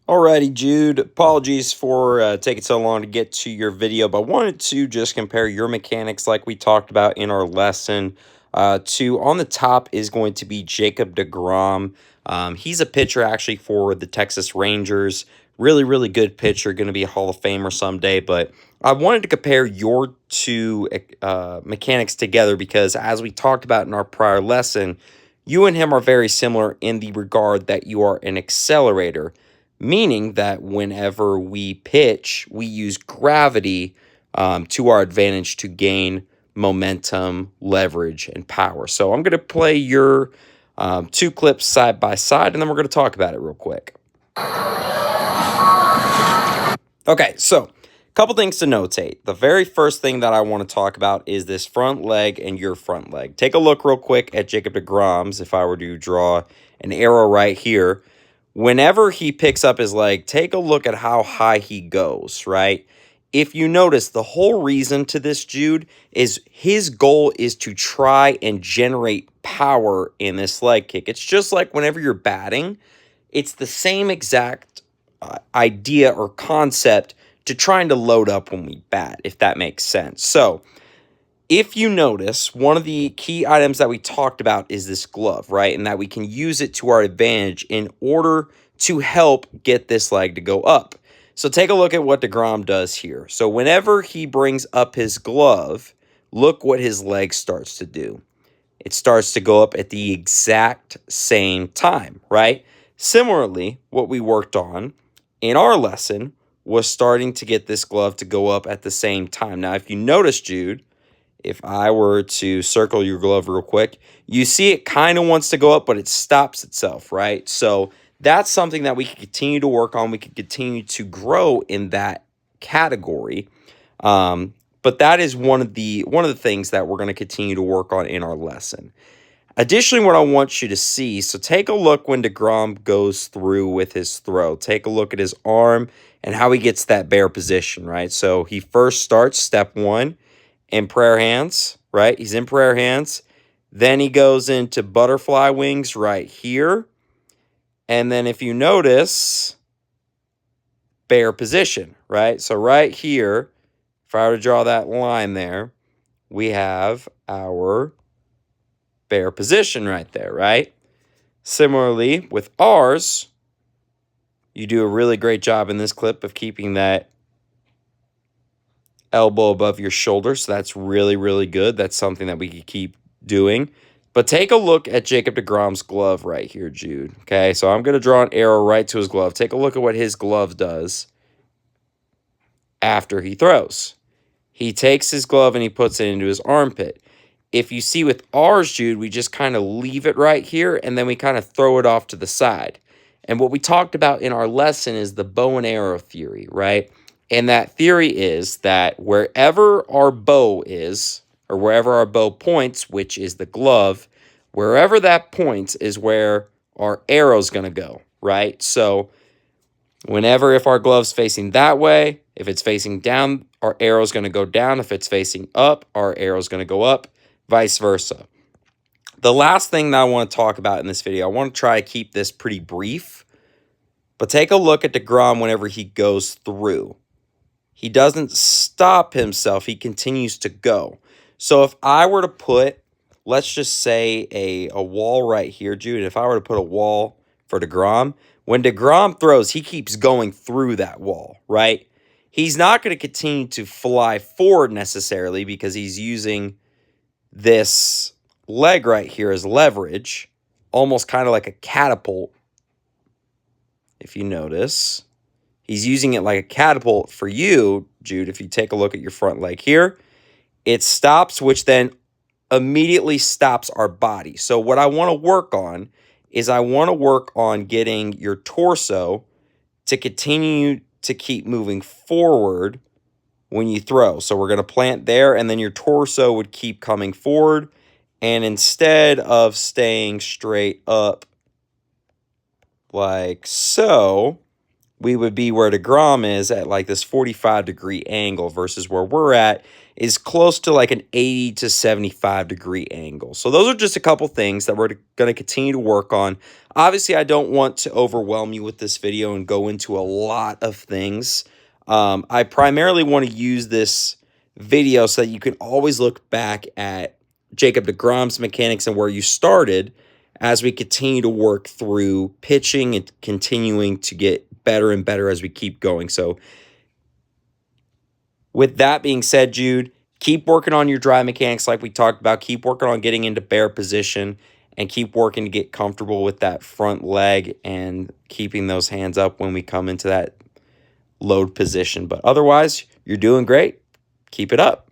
Alrighty, Jude. Apologies for taking so long to get to your video, but I wanted to just compare your mechanics like we talked about in our lesson. To on the top is going to be Jacob deGrom. He's a pitcher actually for the Texas Rangers. Really, really good pitcher. Going to be a Hall of Famer someday. But I wanted to compare your two mechanics together because as we talked about in our prior lesson, you and him are very similar in the regard that you are an accelerator, meaning that whenever we pitch, we use gravity to our advantage to gain momentum, leverage, and power. So I'm going to play your two clips side by side, and then we're going to talk about it real quick. Okay, so a couple things to notate. The very first thing that I want to talk about is this front leg and your front leg. Take a look real quick at Jacob deGrom's. If I were to draw an arrow right here, whenever he picks up his leg, take a look at how high he goes, right? If you notice, the whole reason to this, Jude, is his goal is to try and generate power in this leg kick. It's just like whenever you're batting, it's the same exact idea or concept to trying to load up when we bat, if that makes sense. So if you notice, one of the key items that we talked about is this glove, right? And that we can use it to our advantage in order to help get this leg to go up. So take a look at what deGrom does here. So whenever he brings up his glove, look what his leg starts to do. It starts to go up at the exact same time, right? Similarly, what we worked on in our lesson was starting to get this glove to go up at the same time. Now, if you notice, Jude, if I were to circle your glove real quick, you see it kind of wants to go up, but it stops itself, right? So that's something that we can continue to work on. We can continue to grow in that category. But that is one of the things that we're going to continue to work on in our lesson. Additionally, what I want you to see, so take a look when deGrom goes through with his throw. Take a look at his arm and how he gets that bear position, right? So he first starts step one in prayer hands, right? He's in prayer hands. Then he goes into butterfly wings right here. And then if you notice, bear position, right? So right here, if I were to draw that line there, we have our bear position right there, right? Similarly, with ours, you do a really great job in this clip of keeping that elbow above your shoulder. So that's really, really good. That's something that we can keep doing. But take a look at Jacob deGrom's glove right here, Jude. Okay, so I'm going to draw an arrow right to his glove. Take a look at what his glove does after he throws. He takes his glove and he puts it into his armpit. If you see with ours, Jude, we just kind of leave it right here and then we kind of throw it off to the side. And what we talked about in our lesson is the bow and arrow theory, right? And that theory is that wherever our bow is, or wherever our bow points, which is the glove, wherever that points is where our arrow's going to go, right? So whenever, if our glove's facing that way, if it's facing down, our arrow's going to go down. If it's facing up, our arrow's going to go up, vice versa. The last thing that I want to talk about in this video, I want to try to keep this pretty brief, but take a look at deGrom whenever he goes through. He doesn't stop himself. He continues to go. So if I were to put, let's just say a wall right here, Jude, if I were to put a wall for deGrom, when deGrom throws, he keeps going through that wall, right? He's not going to continue to fly forward necessarily because he's using this leg right here as leverage, almost kind of like a catapult, if you notice. He's using it like a catapult for you, Jude. If you take a look at your front leg here, it stops, which then immediately stops our body. So what I want to work on is I want to work on getting your torso to continue to keep moving forward when you throw. So we're going to plant there, and then your torso would keep coming forward. And instead of staying straight up like so, we would be where DeGrom is at like this 45-degree angle versus where we're at is close to like an 80 to 75-degree angle. So those are just a couple things that we're going to continue to work on. Obviously, I don't want to overwhelm you with this video and go into a lot of things. I primarily want to use this video so that you can always look back at Jacob deGrom's mechanics and where you started as we continue to work through pitching and continuing to get better and better as we keep going. So with that being said, Jude, keep working on your drive mechanics like we talked about. Keep working on getting into bear position and keep working to get comfortable with that front leg and keeping those hands up when we come into that load position. But otherwise, you're doing great. Keep it up.